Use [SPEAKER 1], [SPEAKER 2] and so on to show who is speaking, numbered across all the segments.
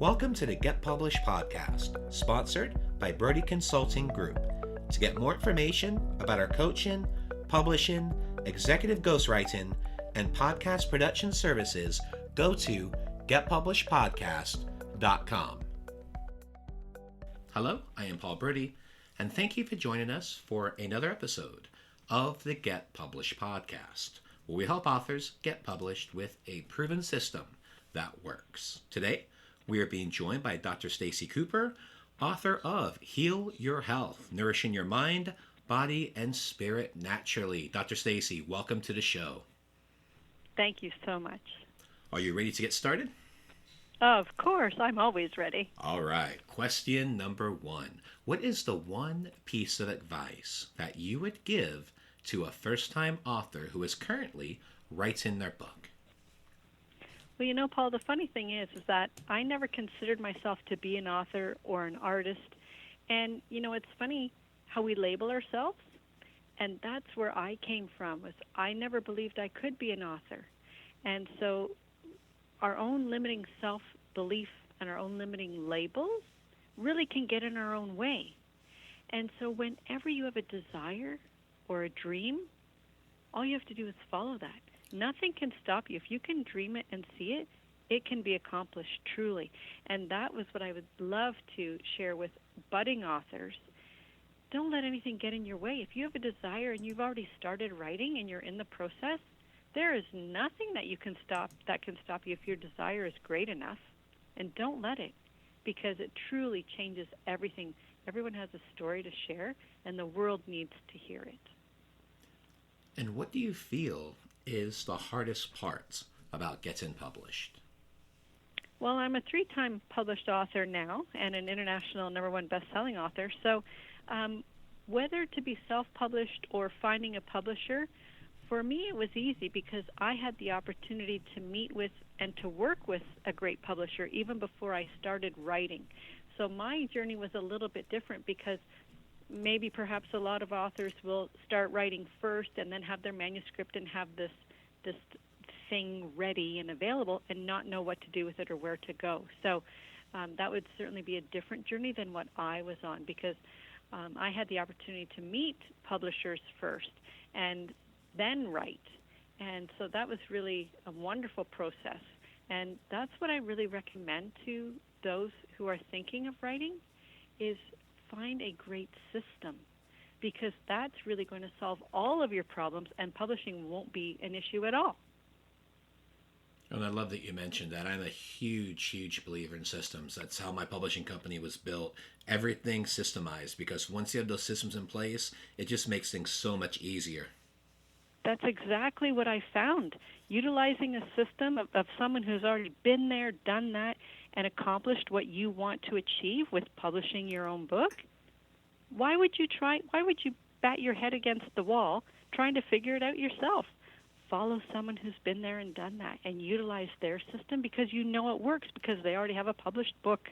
[SPEAKER 1] Welcome to the Get Published podcast, sponsored by Brodie Consulting Group. To get more information about our coaching, publishing, executive ghostwriting, and podcast production services, go to getpublishedpodcast.com. Hello, I am Paul Brodie, and thank you for joining us for another episode of the Get Published podcast, where we help authors get published with a proven system that works. Today, we are being joined by Dr. Stacey Cooper, author of Heal Your Health, Nourishing Your Mind, Body, and Spirit Naturally. Dr. Stacey, welcome to the show.
[SPEAKER 2] Thank you so much.
[SPEAKER 1] Are you ready to get started?
[SPEAKER 2] Of course, I'm always ready.
[SPEAKER 1] All right. Question number 1. What is the one piece of advice that you would give to a first-time author who is currently writing their book?
[SPEAKER 2] Well, you know, Paul, the funny thing is that I never considered myself to be an author or an artist. And, you know, it's funny how we label ourselves. And that's where I came from, was I never believed I could be an author. And so our own limiting self-belief and our own limiting labels really can get in our own way. And so whenever you have a desire or a dream, all you have to do is follow that. Nothing can stop you. If you can dream it and see it, it can be accomplished truly. And that was what I would love to share with budding authors. Don't let anything get in your way. If you have a desire and you've already started writing and you're in the process, there is nothing that can stop you if your desire is great enough. And don't let it, because it truly changes everything. Everyone has a story to share, and the world needs to hear it.
[SPEAKER 1] And what do you feel is the hardest part about getting published?
[SPEAKER 2] Well, I'm a 3-time published author now and an international #1 best-selling author. So whether to be self-published or finding a publisher, for me it was easy because I had the opportunity to meet with and to work with a great publisher even before I started writing. So my journey was a little bit different because maybe perhaps a lot of authors will start writing first and then have their manuscript and have this thing ready and available and not know what to do with it or where to go. So that would certainly be a different journey than what I was on, because I had the opportunity to meet publishers first and then write. And so that was really a wonderful process. And that's what I really recommend to those who are thinking of writing, is find a great system, because that's really going to solve all of your problems and publishing won't be an issue at all.
[SPEAKER 1] And I love that you mentioned that. I'm a huge believer in systems. That's how my publishing company was built. Everything systemized, because once you have those systems in place, it just makes things so much easier.
[SPEAKER 2] That's exactly what I found. Utilizing a system of someone who's already been there, done that, and accomplished what you want to achieve with publishing your own book. Why would you bat your head against the wall trying to figure it out yourself? Follow someone who's been there and done that and utilize their system, because you know it works because they already have a published book.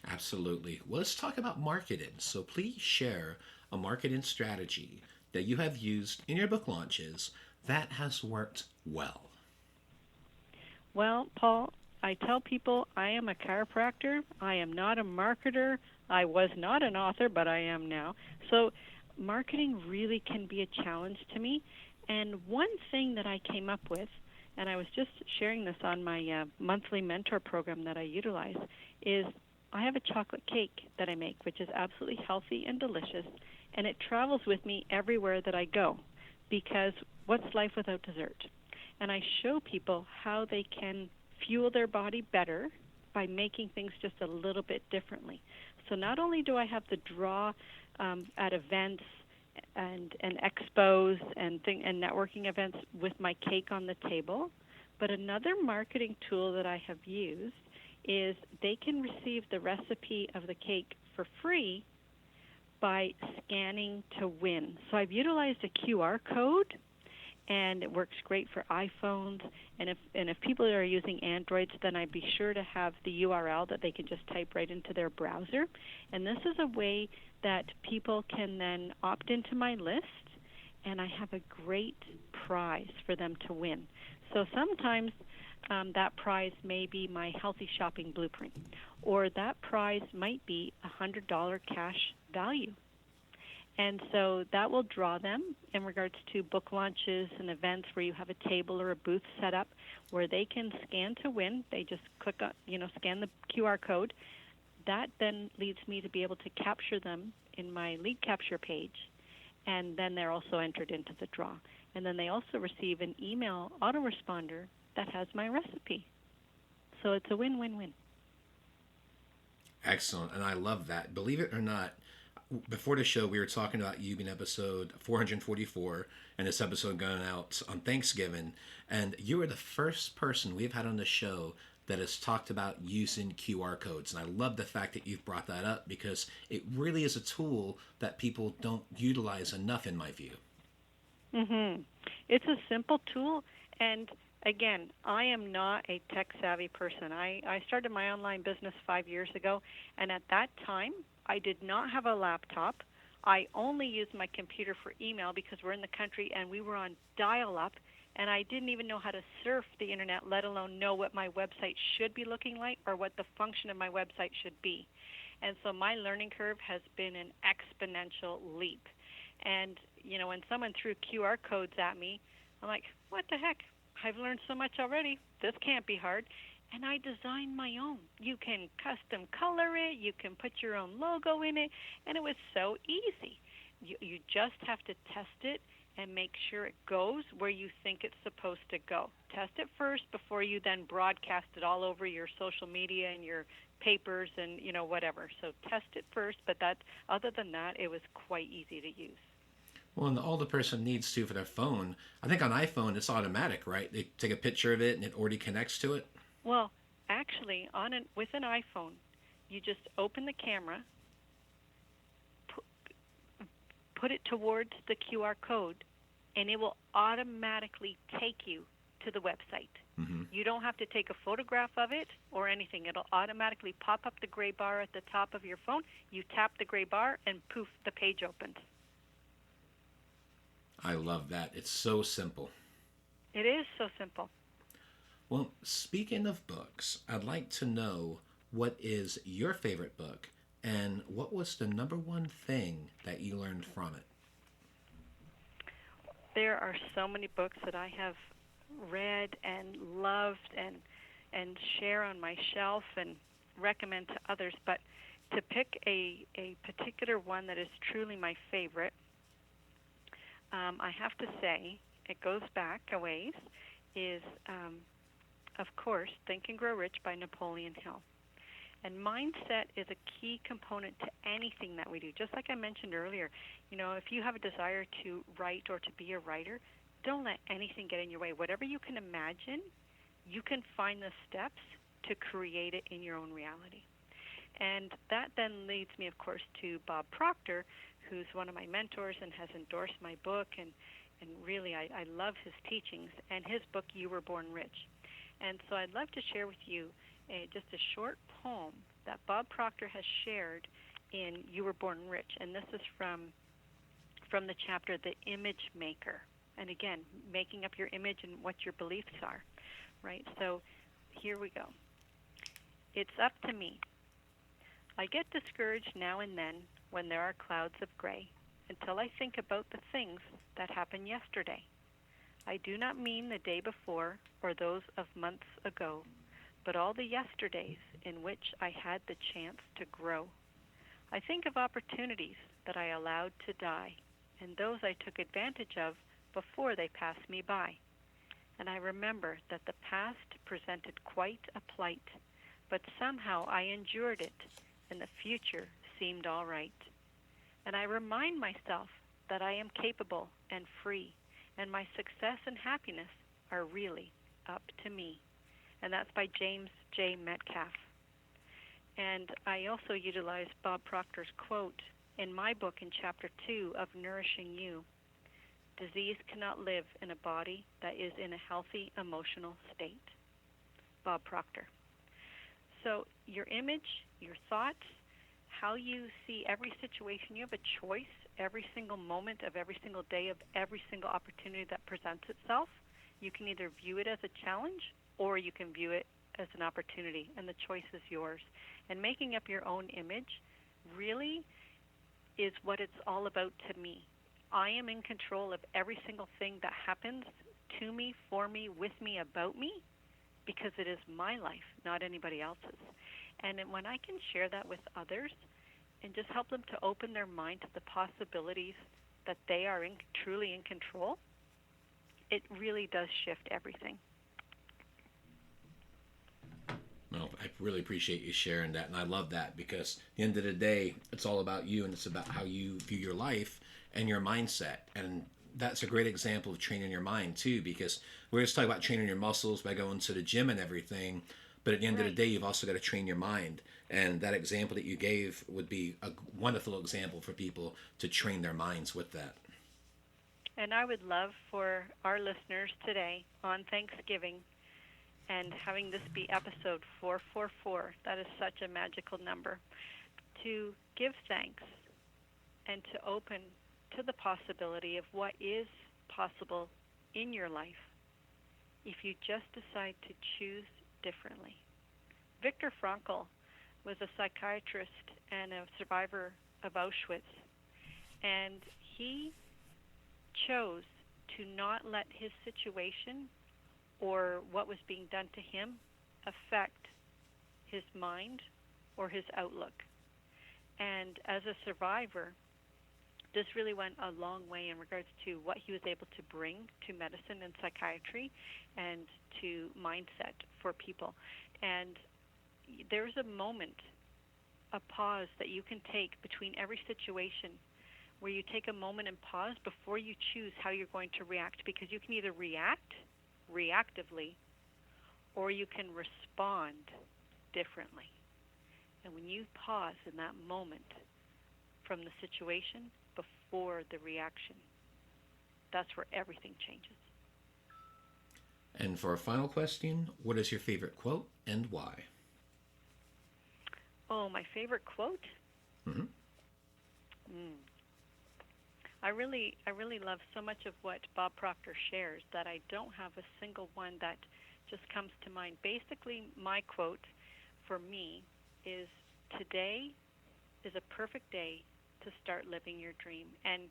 [SPEAKER 1] Absolutely. Well, let's talk about marketing. So please share a marketing strategy that you have used in your book launches that has worked well.
[SPEAKER 2] Well, Paul, I tell people I am a chiropractor. I am not a marketer. I was not an author, but I am now. So marketing really can be a challenge to me. And one thing that I came up with, and I was just sharing this on my monthly mentor program that I utilize, is I have a chocolate cake that I make, which is absolutely healthy and delicious, and it travels with me everywhere that I go, because what's life without dessert? And I show people how they can fuel their body better by making things just a little bit differently. So not only do I have the draw at events and expos and networking events with my cake on the table, but another marketing tool that I have used is they can receive the recipe of the cake for free by scanning to win. So I've utilized a QR code, and it works great for iPhones. And if people are using Androids, then I'd be sure to have the URL that they can just type right into their browser. And this is a way that people can then opt into my list, and I have a great prize for them to win. So sometimes that prize may be my healthy shopping blueprint, or that prize might be $100 cash value. And so that will draw them in regards to book launches and events where you have a table or a booth set up where they can scan to win. They just click on, scan the QR code. That then leads me to be able to capture them in my lead capture page, and then they're also entered into the draw. And then they also receive an email autoresponder that has my recipe. So it's a win-win-win.
[SPEAKER 1] Excellent, and I love that. Believe it or not, before the show, we were talking about you being episode 444, and this episode going out on Thanksgiving, and you were the first person we've had on the show that has talked about using QR codes. And I love the fact that you've brought that up, because it really is a tool that people don't utilize enough, in my view.
[SPEAKER 2] It's a simple tool, and again, I am not a tech-savvy person. I started my online business 5 years ago, and at that time, I did not have a laptop. I only used my computer for email because we're in the country and we were on dial-up, and I didn't even know how to surf the internet, let alone know what my website should be looking like or what the function of my website should be. And so my learning curve has been an exponential leap. And, when someone threw QR codes at me, I'm like, what the heck? I've learned so much already. This can't be hard. And I designed my own. You can custom color it. You can put your own logo in it. And it was so easy. You just have to test it and make sure it goes where you think it's supposed to go. Test it first before you then broadcast it all over your social media and your papers and, whatever. So test it first, but other than that, it was quite easy to use.
[SPEAKER 1] Well, and all the person needs to for their phone, I think on iPhone, it's automatic, right? They take a picture of it and it already connects to it.
[SPEAKER 2] Well, actually, with an iPhone, you just open the camera, put it towards the QR code, and it will automatically take you to the website.
[SPEAKER 1] Mm-hmm.
[SPEAKER 2] You don't have to take a photograph of it or anything. It'll automatically pop up the gray bar at the top of your phone. You tap the gray bar, and poof, the page opens.
[SPEAKER 1] I love that. It's so simple.
[SPEAKER 2] It is so simple.
[SPEAKER 1] Well, speaking of books, I'd like to know, what is your favorite book, and what was the number one thing that you learned from it?
[SPEAKER 2] There are so many books that I have read and loved and share on my shelf and recommend to others, but to pick a particular one that is truly my favorite, I have to say, it goes back a ways, is, of course, Think and Grow Rich by Napoleon Hill. And mindset is a key component to anything that we do. Just like I mentioned earlier, if you have a desire to write or to be a writer, don't let anything get in your way. Whatever you can imagine, you can find the steps to create it in your own reality. And that then leads me, of course, to Bob Proctor, who's one of my mentors and has endorsed my book, and really I love his teachings, and his book, You Were Born Rich. And so I'd love to share with you just a short poem that Bob Proctor has shared in You Were Born Rich, and this is from the chapter, The Image Maker. And again, making up your image and what your beliefs are, right? So here we go. It's up to me. I get discouraged now and then when there are clouds of gray, until I think about the things that happened yesterday. I do not mean the day before or those of months ago, but all the yesterdays in which I had the chance to grow. I think of opportunities that I allowed to die, and those I took advantage of before they passed me by. And I remember that the past presented quite a plight, but somehow I endured it, and the future seemed all right. And I remind myself that I am capable and free, and my success and happiness are really up to me. And that's by James J. Metcalf. And I also utilize Bob Proctor's quote in my book in Chapter 2 of Nourishing You. Disease cannot live in a body that is in a healthy emotional state. Bob Proctor. So your image, your thoughts, how you see every situation, you have a choice every single moment of every single day of every single opportunity that presents itself. You can either view it as a challenge or you can view it as an opportunity, and the choice is yours. And making up your own image really is what it's all about to me. I am in control of every single thing that happens to me, for me, with me, about me, because it is my life, not anybody else's. And when I can share that with others and just help them to open their mind to the possibilities that they are truly in control, it really does shift everything.
[SPEAKER 1] Well, I really appreciate you sharing that, and I love that, because at the end of the day, it's all about you, and it's about how you view your life and your mindset. And that's a great example of training your mind too, because we're just talking about training your muscles by going to the gym and everything, but at the end of the day, you've also got to train your mind. And that example that you gave would be a wonderful example for people to train their minds with that.
[SPEAKER 2] And I would love for our listeners today on Thanksgiving, and having this be episode 444, that is such a magical number, to give thanks and to open to the possibility of what is possible in your life if you just decide to choose differently. Viktor Frankl was a psychiatrist and a survivor of Auschwitz, and he chose to not let his situation or what was being done to him affect his mind or his outlook. And as a survivor, this really went a long way in regards to what he was able to bring to medicine and psychiatry and to mindset for people. And there's a moment, a pause that you can take between every situation, where you take a moment and pause before you choose how you're going to react, because you can either react reactively or you can respond differently. And when you pause in that moment from the situation before the reaction, that's where everything changes.
[SPEAKER 1] And for our final question, what is your favorite quote and why?
[SPEAKER 2] Oh, my favorite quote?
[SPEAKER 1] Mm-hmm.
[SPEAKER 2] I really love so much of what Bob Proctor shares that I don't have a single one that just comes to mind. Basically, my quote for me is, today is a perfect day to start living your dream. And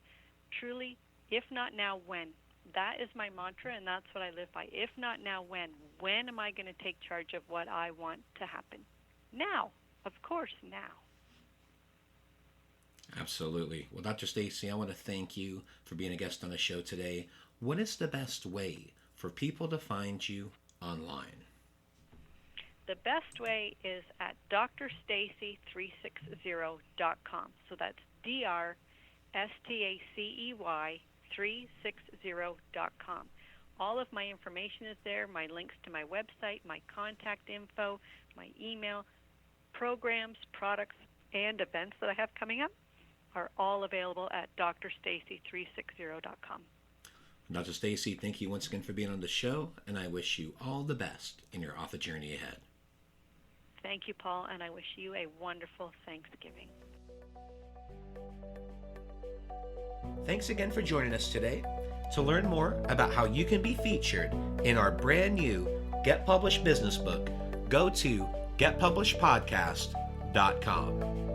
[SPEAKER 2] truly, if not now, when? That is my mantra, and that's what I live by. If not now, when? When am I going to take charge of what I want to happen? Now. Of course, now.
[SPEAKER 1] Absolutely. Well, Dr. Stacey, I want to thank you for being a guest on the show today. What is the best way for people to find you online?
[SPEAKER 2] The best way is at drstacey360.com. So that's drstacey360.com. All of my information is there, my links to my website, my contact info, my email, programs, products, and events that I have coming up are all available at drstacey360.com.
[SPEAKER 1] Dr. Stacey, thank you once again for being on the show, and I wish you all the best in your author journey ahead.
[SPEAKER 2] Thank you, Paul, and I wish you a wonderful Thanksgiving.
[SPEAKER 1] Thanks again for joining us today. To learn more about how you can be featured in our brand new Get Published business book, go to getpublishedpodcast.com.